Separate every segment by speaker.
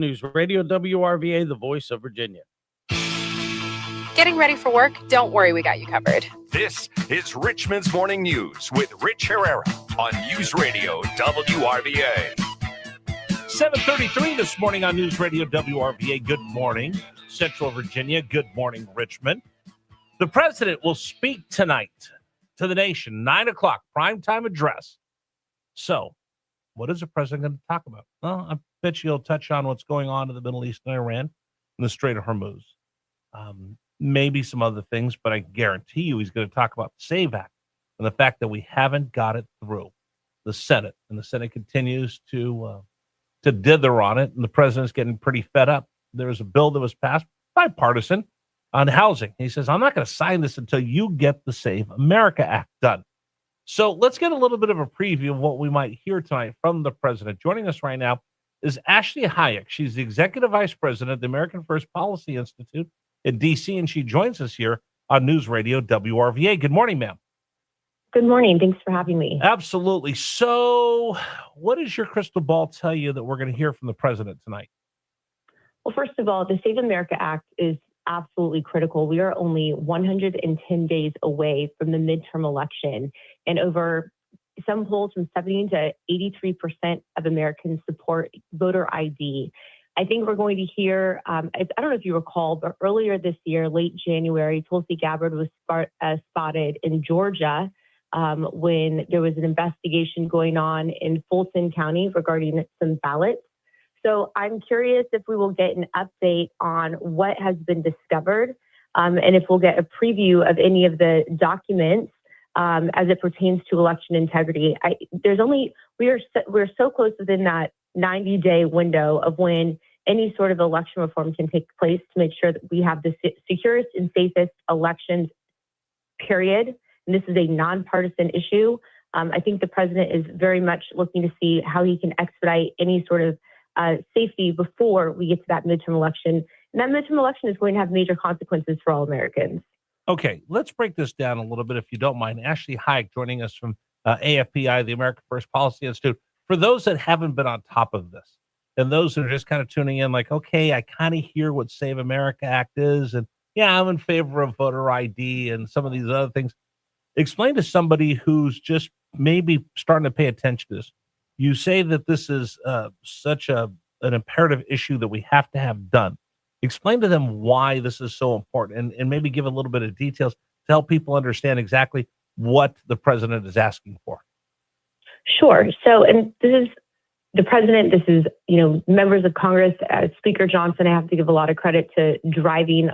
Speaker 1: News Radio WRVA, the voice of Virginia.
Speaker 2: Getting ready for work? Don't worry, we got you covered.
Speaker 3: This is Richmond's Morning News with Rich Herrera on News Radio WRVA.
Speaker 4: 7:33 this morning on News Radio WRVA. Good morning, Central Virginia. Good morning, Richmond. The president will speak tonight to the nation, 9 o'clock, primetime address. So, what is the president going to talk about? Well, I bet you he'll touch on what's going on in the Middle East and Iran and the Strait of Hormuz. Maybe some other things, but I guarantee you he's going to talk about the SAVE Act and the fact that we haven't got it through the Senate. And the Senate continues to dither on it, and the president's getting pretty fed up. There was a bill that was passed, bipartisan, on housing. He says, I'm not going to sign this until you get the Save America Act done. So let's get a little bit of a preview of what we might hear tonight from the president. Joining us right now is Ashley Hayek. She's the executive vice president of the American First Policy Institute in D.C., and she joins us here on News Radio WRVA. Good morning, ma'am.
Speaker 5: Good morning. Thanks for having me.
Speaker 4: Absolutely. So what does your crystal ball tell you that we're going to hear from the president tonight?
Speaker 5: Well, first of all, the Save America Act is absolutely critical. We are only 110 days away from the midterm election, and over some polls from 70 to 83% of Americans support voter ID. I think we're going to hear, I don't know if you recall, but earlier this year, late January, Tulsi Gabbard was spotted in Georgia when there was an investigation going on in Fulton County regarding some ballots. So I'm curious if we will get an update on what has been discovered and if we'll get a preview of any of the documents as it pertains to election integrity. We're so close within that 90-day window of when any sort of election reform can take place to make sure that we have the securest and safest elections, period. And this is a nonpartisan issue. I think the president is very much looking to see how he can expedite any sort of safety before we get to that midterm election. And that midterm election is going to have major consequences for all Americans. Okay,
Speaker 4: let's break this down a little bit, if you don't mind. Ashley Hayek joining us from AFPI, the American First Policy Institute. For those that haven't been on top of this, and those that are just kind of tuning in like, okay, I kind of hear what Save America Act is, and yeah, I'm in favor of voter ID and some of these other things. Explain to somebody who's just maybe starting to pay attention to this. You say that this is such an imperative issue that we have to have done. Explain to them why this is so important, and maybe give a little bit of details to help people understand exactly what the president is asking for.
Speaker 5: Sure. So, and this is the president, this is, members of Congress, Speaker Johnson, I have to give a lot of credit to driving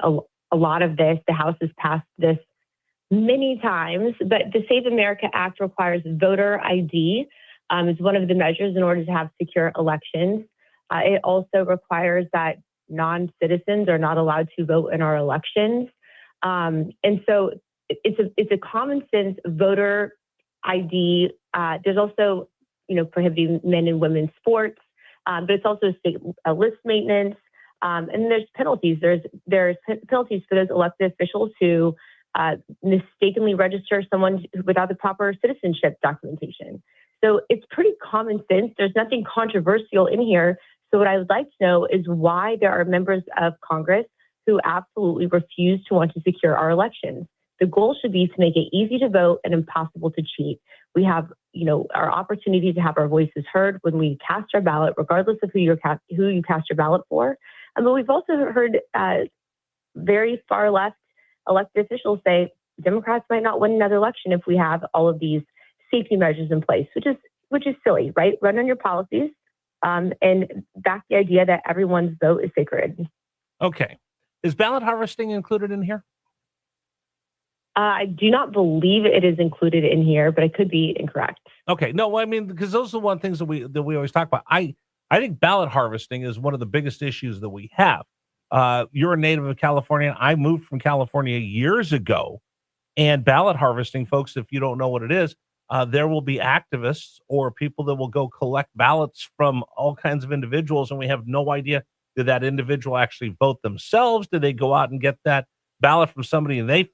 Speaker 5: a lot of this. The House has passed this many times, but the Save America Act requires voter ID. Is one of the measures in order to have secure elections. It also requires that non-citizens are not allowed to vote in our elections. And so it's a common sense voter ID. There's also, prohibiting men and women's sports, but it's also state list maintenance. And there's penalties. There's penalties for those elected officials who mistakenly register someone without the proper citizenship documentation. So it's pretty common sense. There's nothing controversial in here. So what I would like to know is why there are members of Congress who absolutely refuse to want to secure our elections. The goal should be to make it easy to vote and impossible to cheat. We have, our opportunity to have our voices heard when we cast our ballot, regardless of who you cast your ballot for. But we've also heard very far left elected officials say Democrats might not win another election if we have all of these safety measures in place, which is silly, right? Run on your policies and back the idea that everyone's vote is sacred.
Speaker 4: Okay. Is ballot harvesting included in here?
Speaker 5: I do not believe it is included in here, but I could be incorrect.
Speaker 4: Okay. No, I mean, because those are the one things that we always talk about. I think ballot harvesting is one of the biggest issues that we have. You're a native of California. I moved from California years ago, and ballot harvesting, folks, if you don't know what it is, there will be activists or people that will go collect ballots from all kinds of individuals, and we have no idea, did that individual actually vote themselves? Did they go out and get that ballot from somebody and they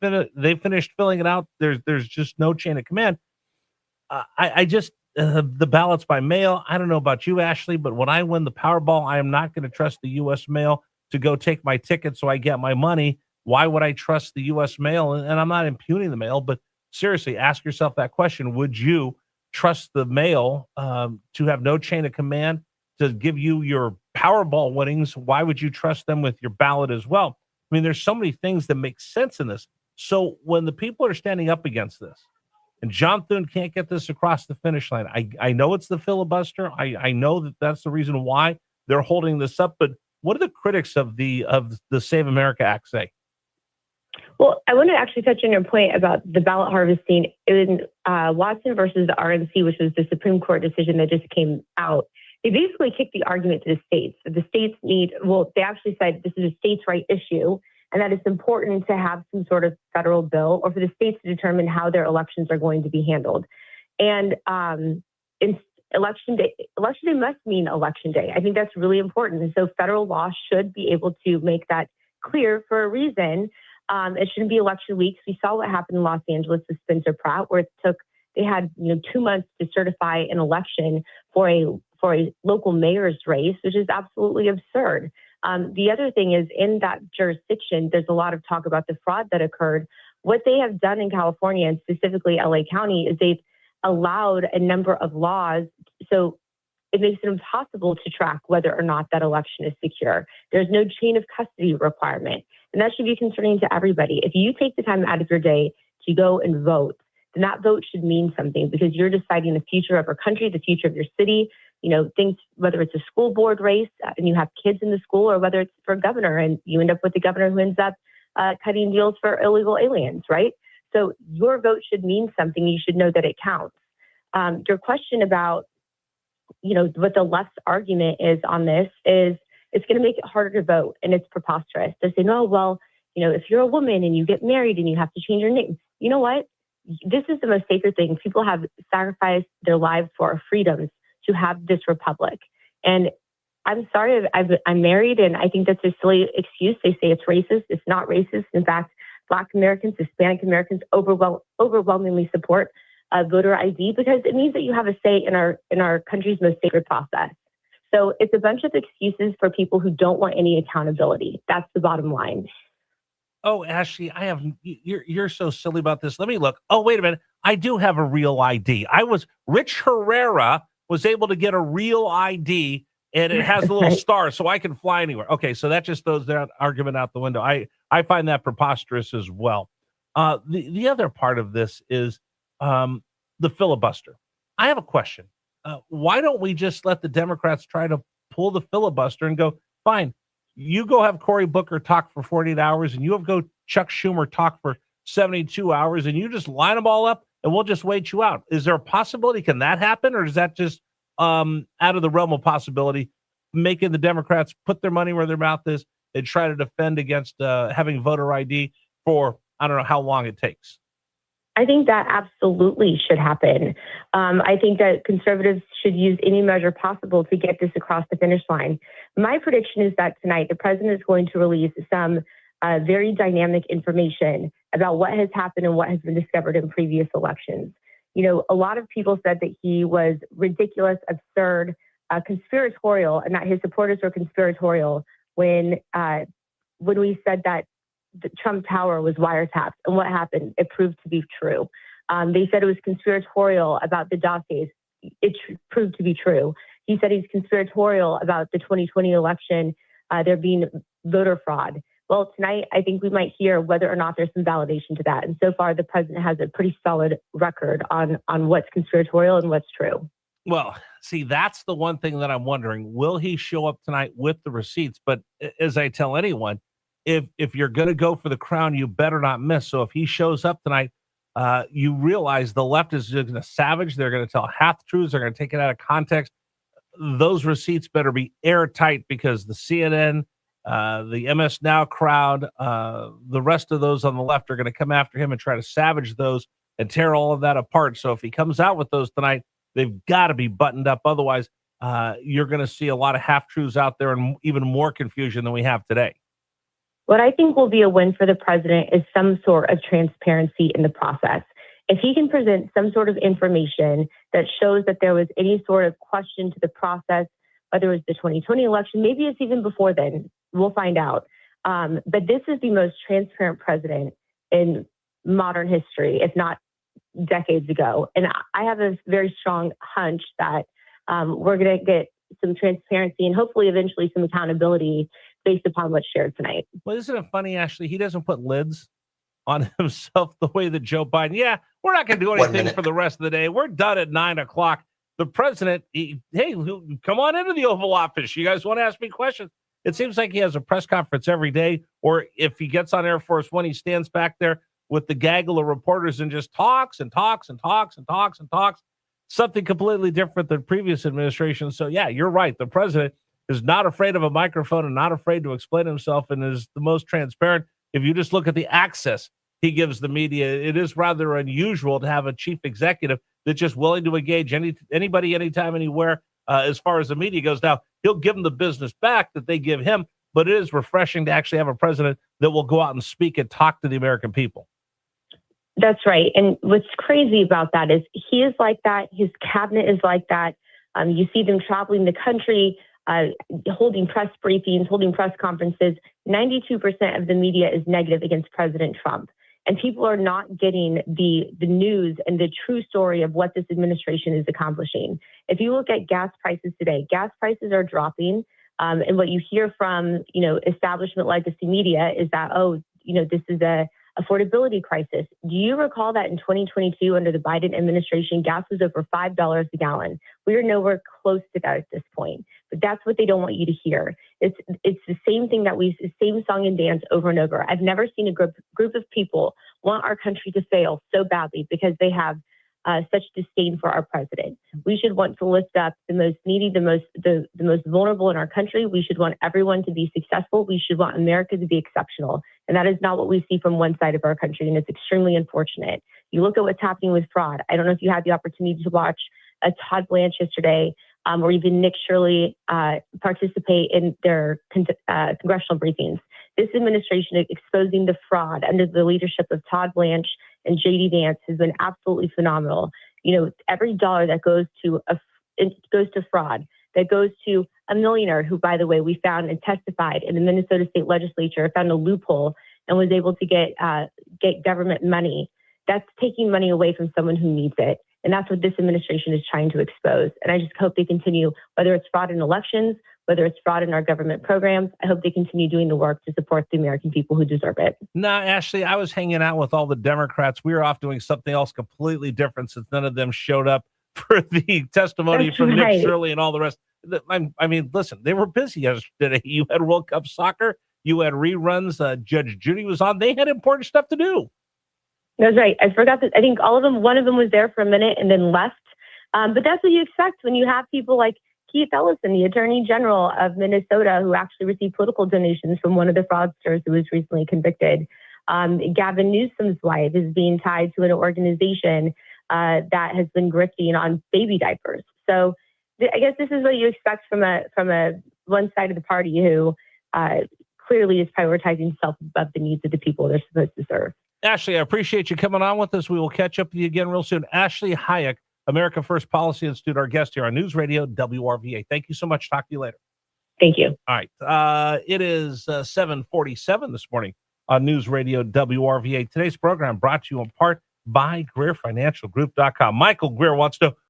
Speaker 4: finished filling it out? There's just no chain of command. I just the ballots by mail, I don't know about you, Ashley, but when I win the Powerball, I am not going to trust the U.S. mail to go take my ticket so I get my money. Why would I trust the U.S. mail? And I'm not impugning the mail, but seriously, ask yourself that question. Would you trust the mail to have no chain of command to give you your Powerball winnings? Why would you trust them with your ballot as well? I mean, there's so many things that make sense in this. So when the people are standing up against this, and John Thune can't get this across the finish line, I know it's the filibuster. I know that that's the reason why they're holding this up. But what do the critics of the Save America Act say?
Speaker 5: Well, I want to actually touch on your point about the ballot harvesting in Watson versus the RNC, which was the Supreme Court decision that just came out. They basically kicked the argument to the states. The states they actually said this is a states' right issue, and that it's important to have some sort of federal bill or for the states to determine how their elections are going to be handled. And in election day must mean election day. I think that's really important. And so federal law should be able to make that clear for a reason. It shouldn't be election weeks. We saw what happened in Los Angeles with Spencer Pratt, where they had 2 months to certify an election for a local mayor's race, which is absolutely absurd. The other thing is, in that jurisdiction, there's a lot of talk about the fraud that occurred. What they have done in California, and specifically LA County, is they've allowed a number of laws. So it makes it impossible to track whether or not that election is secure. There's no chain of custody requirement. And that should be concerning to everybody. If you take the time out of your day to go and vote, then that vote should mean something, because you're deciding the future of our country, the future of your city, things, whether it's a school board race and you have kids in the school, or whether it's for governor and you end up with the governor who ends up cutting deals for illegal aliens, right? So your vote should mean something. You should know that it counts. Your question about, what the left's argument is on this is it's going to make it harder to vote, and it's preposterous. They're saying, oh, well, if you're a woman and you get married and you have to change your name, you know what? This is the most sacred thing. People have sacrificed their lives for our freedoms to have this republic. And I'm sorry, I'm married, and I think that's a silly excuse. They say it's racist. It's not racist. In fact, Black Americans, Hispanic Americans overwhelmingly support voter ID, because it means that you have a say in our country's most sacred process. So it's a bunch of excuses for people who don't want any accountability. That's the bottom line.
Speaker 4: Oh, Ashley, you're so silly about this. Let me look. Oh, wait a minute. I do have a real ID. Rich Herrera was able to get a real ID, and it has a little star, so I can fly anywhere. Okay, so that just throws that argument out the window. I find that preposterous as well. The other part of this is the filibuster. I have a question. Why don't we just let the Democrats try to pull the filibuster and go, fine, you go have Cory Booker talk for 48 hours and you have go Chuck Schumer talk for 72 hours, and you just line them all up and we'll just wait you out. Is there a possibility? Can that happen? Or is that just out of the realm of possibility, making the Democrats put their money where their mouth is and try to defend against having voter ID for, I don't know how long it takes?
Speaker 5: I think that absolutely should happen. I think that conservatives should use any measure possible to get this across the finish line. My prediction is that tonight the president is going to release some very dynamic information about what has happened and what has been discovered in previous elections. A lot of people said that he was ridiculous, absurd, conspiratorial, and that his supporters were conspiratorial when we said that the Trump Tower was wiretapped. And what happened? It proved to be true. They said it was conspiratorial about the dossiers. It proved to be true. He said he's conspiratorial about the 2020 election, there being voter fraud. Well, tonight, I think we might hear whether or not there's some validation to that. And so far, the president has a pretty solid record on what's conspiratorial and what's true.
Speaker 4: Well, see, that's the one thing that I'm wondering. Will he show up tonight with the receipts? But as I tell anyone, if you're going to go for the crown, you better not miss. So if he shows up tonight, you realize the left is just going to savage. They're going to tell half truths. They're going to take it out of context. Those receipts better be airtight, because the CNN, the MS Now crowd, the rest of those on the left are going to come after him and try to savage those and tear all of that apart. So if he comes out with those tonight, they've got to be buttoned up. Otherwise, you're going to see a lot of half truths out there and even more confusion than we have today.
Speaker 5: What I think will be a win for the president is some sort of transparency in the process. If he can present some sort of information that shows that there was any sort of question to the process, whether it was the 2020 election, maybe it's even before then, we'll find out. But this is the most transparent president in modern history, if not decades ago. And I have a very strong hunch that we're going to get some transparency and hopefully eventually some accountability based upon what's shared tonight.
Speaker 4: Well, isn't it funny, Ashley? He doesn't put lids on himself the way that Joe Biden. Yeah, we're not going to do anything for the rest of the day. We're done at 9:00. The president, hey, come on into the Oval Office. You guys want to ask me questions? It seems like he has a press conference every day, or if he gets on Air Force One, he stands back there with the gaggle of reporters and just talks and talks and talks and talks and talks. Something completely different than previous administrations. So, yeah, you're right. The president is not afraid of a microphone and not afraid to explain himself and is the most transparent. If you just look at the access he gives the media, it is rather unusual to have a chief executive that's just willing to engage anybody, anytime, anywhere, as far as the media goes. Now, he'll give them the business back that they give him, but it is refreshing to actually have a president that will go out and speak and talk to the American people.
Speaker 5: That's right. And what's crazy about that is he is like that. His cabinet is like that. You see them traveling the country, holding press briefings, holding press conferences. 92% of the media is negative against President Trump. And people are not getting the news and the true story of what this administration is accomplishing. If you look at gas prices today, gas prices are dropping. And what you hear from, establishment legacy media is that, this is a affordability crisis. Do you recall that in 2022, under the Biden administration, gas was over $5 a gallon? We are nowhere close to that at this point. But that's what they don't want you to hear. It's the same thing same song and dance over and over. I've never seen a group of people want our country to fail so badly because they have such disdain for our president. We should want to lift up the most needy, the most vulnerable in our country. We should want everyone to be successful. We should want America to be exceptional. And that is not what we see from one side of our country. And it's extremely unfortunate. You look at what's happening with fraud. I don't know if you had the opportunity to watch Todd Blanche yesterday, or even Nick Shirley participate in their congressional briefings. This administration exposing the fraud under the leadership of Todd Blanche and J.D. Vance has been absolutely phenomenal. Every dollar that goes to fraud, that goes to a millionaire who, by the way, we found and testified in the Minnesota State Legislature, found a loophole and was able to get government money. That's taking money away from someone who needs it. And that's what this administration is trying to expose. And I just hope they continue, whether it's fraud in elections, whether it's fraud in our government programs. I hope they continue doing the work to support the American people who deserve it.
Speaker 4: Nah, Ashley, I was hanging out with all the Democrats. We were off doing something else completely different since none of them showed up for the testimony from Nick Shirley and all the rest. I mean, listen, they were busy yesterday. You had World Cup soccer. You had reruns. Judge Judy was on. They had important stuff to do.
Speaker 5: That's right. I forgot that. I think all of them, one of them was there for a minute and then left. But that's what you expect when you have people like Keith Ellison, the Attorney General of Minnesota, who actually received political donations from one of the fraudsters who was recently convicted. Gavin Newsom's wife is being tied to an organization that has been grifting on baby diapers. So I guess this is what you expect from a one side of the party who clearly is prioritizing self above the needs of the people they're supposed to serve.
Speaker 4: Ashley, I appreciate you coming on with us. We will catch up with you again real soon. Ashley Hayek, America First Policy Institute, our guest here on News Radio WRVA. Thank you so much. Talk to you later.
Speaker 5: Thank you.
Speaker 4: All right. It is 7:47 this morning on News Radio WRVA. Today's program brought to you in part by GreerFinancialGroup.com. Michael Greer wants to know,